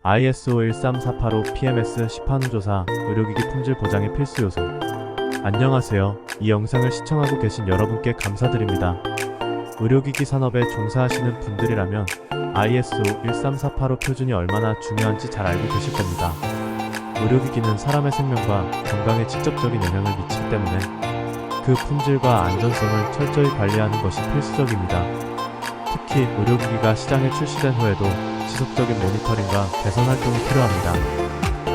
ISO 13485 PMS 시판조사 의료기기 품질 보장의 필수 요소. 안녕하세요. 이 영상을 시청하고 계신 여러분께 감사드립니다. 의료기기 산업에 종사하시는 분들이라면 ISO 13485 표준이 얼마나 중요한지 잘 알고 계실 겁니다. 의료기기는 사람의 생명과 건강에 직접적인 영향을 미치기 때문에 그 품질과 안전성을 철저히 관리하는 것이 필수적입니다. 특히 의료기기가 시장에 출시된 후에도 지속적인 모니터링과 개선 활동이 필요합니다.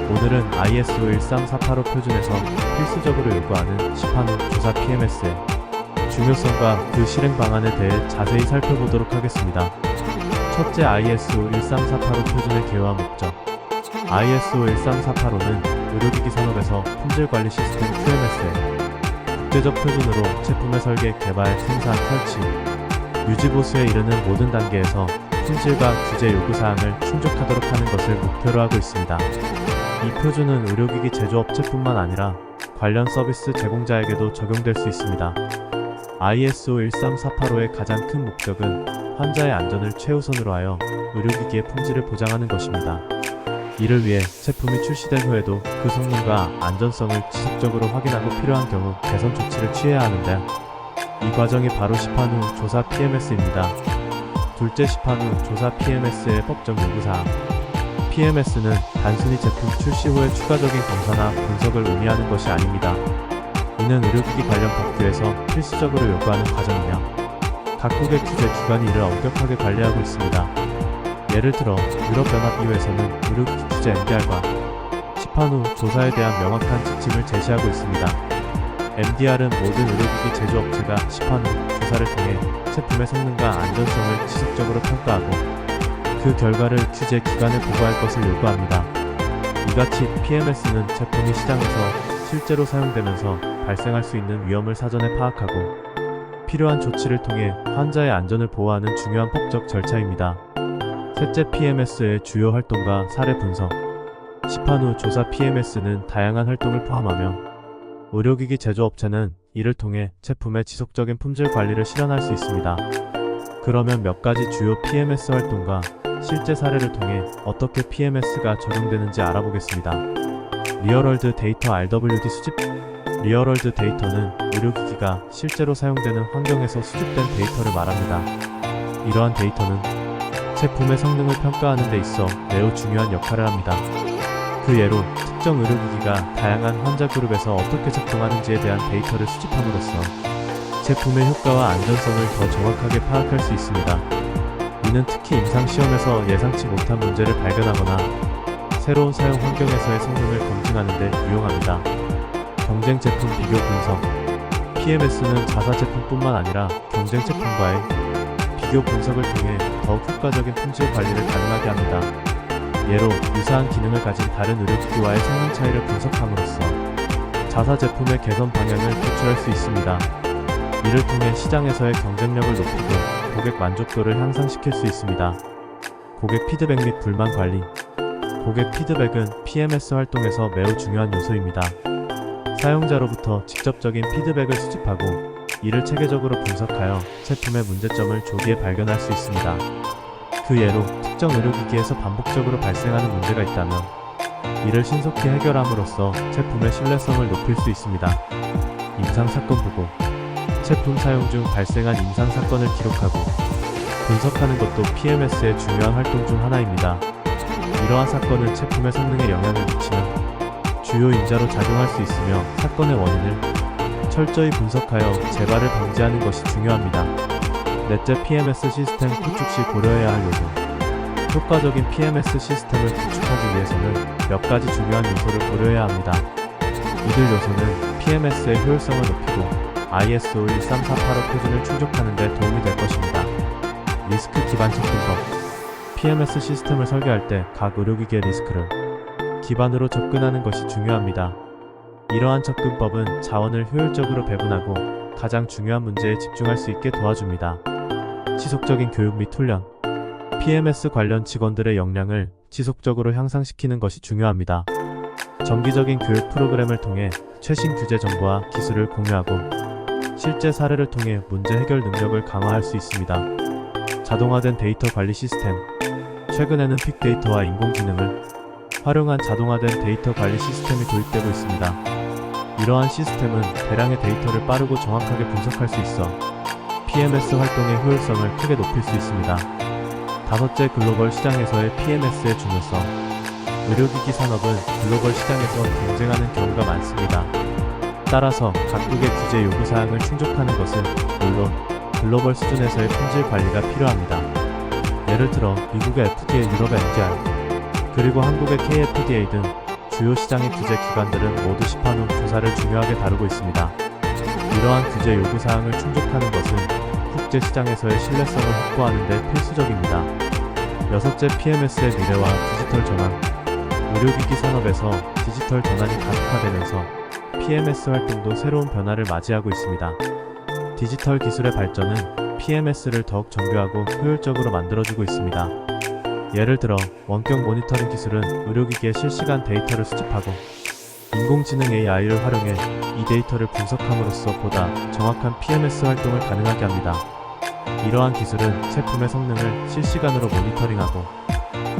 오늘은 ISO 13485 표준에서 필수적으로 요구하는 시판 후 조사 PMS의 중요성과 그 실행 방안에 대해 자세히 살펴보도록 하겠습니다. 첫째, ISO 13485 표준의 개요와 목적. ISO 13485는 의료기기 산업에서 품질관리 시스템 QMS의 국제적 표준으로 제품의 설계, 개발, 생산, 설치, 유지 보수에 이르는 모든 단계에서 품질과 규제 요구사항을 충족하도록 하는 것을 목표로 하고 있습니다. 이 표준은 의료기기 제조업체뿐만 아니라 관련 서비스 제공자에게도 적용될 수 있습니다. ISO 13485의 가장 큰 목적은 환자의 안전을 최우선으로 하여 의료기기의 품질을 보장하는 것입니다. 이를 위해 제품이 출시된 후에도 그 성능과 안전성을 지속적으로 확인하고 필요한 경우 개선 조치를 취해야 하는데, 이 과정이 바로 시판 후 조사 PMS입니다. 둘째, 시판 후 조사 PMS의 법적 요구사항. PMS는 단순히 제품 출시 후의 추가적인 검사나 분석을 의미하는 것이 아닙니다. 이는 의료기기 관련 법규에서 필수적으로 요구하는 과정이며 각국의 규제 기관이 이를 엄격하게 관리하고 있습니다. 예를 들어 유럽연합 EU에서는 의료기기 규제 MDR과 시판 후 조사에 대한 명확한 지침을 제시하고 있습니다. MDR은 모든 의료기기 제조업체가 시판 후 조사를 통해 제품의 성능과 안전성을 지속적으로 평가하고 그 결과를 규제 기관에 보고할 것을 요구합니다. 이같이 PMS는 제품이 시장에서 실제로 사용되면서 발생할 수 있는 위험을 사전에 파악하고 필요한 조치를 통해 환자의 안전을 보호하는 중요한 법적 절차입니다. 셋째, PMS의 주요 활동과 사례 분석. 시판 후 조사 PMS는 다양한 활동을 포함하며 의료기기 제조업체는 이를 통해 제품의 지속적인 품질 관리를 실현할 수 있습니다. 그러면 몇 가지 주요 PMS 활동과 실제 사례를 통해 어떻게 PMS가 적용되는지 알아보겠습니다. 리얼월드 데이터 RWD 수집. 리얼월드 데이터는 의료기기가 실제로 사용되는 환경에서 수집된 데이터를 말합니다. 이러한 데이터는 제품의 성능을 평가하는 데 있어 매우 중요한 역할을 합니다. 그 예로 특정 의료기기가 다양한 환자 그룹에서 어떻게 작동하는지에 대한 데이터를 수집함으로써 제품의 효과와 안전성을 더 정확하게 파악할 수 있습니다. 이는 특히 임상시험에서 예상치 못한 문제를 발견하거나 새로운 사용 환경에서의 성능을 검증하는 데 유용합니다. 경쟁 제품 비교 분석. PMS는 자사 제품뿐만 아니라 경쟁 제품과의 비교 분석을 통해 더욱 효과적인 품질 관리를 가능하게 합니다. 예로 유사한 기능을 가진 다른 의료기기와의 성능 차이를 분석함으로써 자사 제품의 개선 방향을 도출할 수 있습니다. 이를 통해 시장에서의 경쟁력을 높이고 고객 만족도를 향상시킬 수 있습니다. 고객 피드백 및 불만 관리. 고객 피드백은 PMS 활동에서 매우 중요한 요소입니다. 사용자로부터 직접적인 피드백을 수집하고 이를 체계적으로 분석하여 제품의 문제점을 조기에 발견할 수 있습니다. 그 예로 특정 의료기기에서 반복적으로 발생하는 문제가 있다면 이를 신속히 해결함으로써 제품의 신뢰성을 높일 수 있습니다. 임상사건 보고. 제품 사용 중 발생한 임상사건을 기록하고 분석하는 것도 PMS의 중요한 활동 중 하나입니다. 이러한 사건은 제품의 성능에 영향을 미치는 주요 인자로 작용할 수 있으며 사건의 원인을 철저히 분석하여 재발을 방지하는 것이 중요합니다. 넷째, PMS 시스템 구축 시 고려해야 할 요소. 효과적인 PMS 시스템을 구축하기 위해서는 몇 가지 중요한 요소를 고려해야 합니다. 이들 요소는 PMS의 효율성을 높이고 ISO 13485 표준을 충족하는 데 도움이 될 것입니다. 리스크 기반 접근법. PMS 시스템을 설계할 때 각 의료기기의 리스크를 기반으로 접근하는 것이 중요합니다. 이러한 접근법은 자원을 효율적으로 배분하고 가장 중요한 문제에 집중할 수 있게 도와줍니다. 지속적인 교육 및 훈련. PMS 관련 직원들의 역량을 지속적으로 향상시키는 것이 중요합니다. 정기적인 교육 프로그램을 통해 최신 규제 정보와 기술을 공유하고 실제 사례를 통해 문제 해결 능력을 강화할 수 있습니다. 자동화된 데이터 관리 시스템. 최근에는 빅데이터와 인공지능을 활용한 자동화된 데이터 관리 시스템이 도입되고 있습니다. 이러한 시스템은 대량의 데이터를 빠르고 정확하게 분석할 수 있어 PMS 활동의 효율성을 크게 높일 수 있습니다. 다섯째, 글로벌 시장에서의 PMS의 중요성. 의료기기 산업은 글로벌 시장에서 경쟁하는 경우가 많습니다. 따라서 각국의 규제 요구사항을 충족하는 것은 물론 글로벌 수준에서의 품질 관리가 필요합니다. 예를 들어 미국의 FDA, 유럽의 MDR, 그리고 한국의 KFDA 등 주요 시장의 규제 기관들은 모두 시판 후 조사를 중요하게 다루고 있습니다. 이러한 규제 요구사항을 충족하는 것은 국제시장에서의 신뢰성을 확보하는 데 필수적입니다. 여섯째, PMS의 미래와 디지털 전환. 의료기기 산업에서 디지털 전환이 가속화되면서 PMS 활동도 새로운 변화를 맞이하고 있습니다. 디지털 기술의 발전은 PMS를 더욱 정교하고 효율적으로 만들어주고 있습니다. 예를 들어 원격 모니터링 기술은 의료기기의 실시간 데이터를 수집하고 인공지능 AI를 활용해 이 데이터를 분석함으로써 보다 정확한 PMS 활동을 가능하게 합니다. 이러한 기술은 제품의 성능을 실시간으로 모니터링하고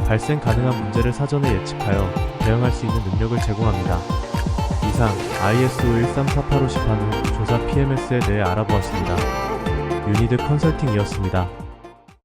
발생 가능한 문제를 사전에 예측하여 대응할 수 있는 능력을 제공합니다. 이상 ISO 13485 시판 후 조사 PMS에 대해 알아보았습니다. 유니드 컨설팅이었습니다.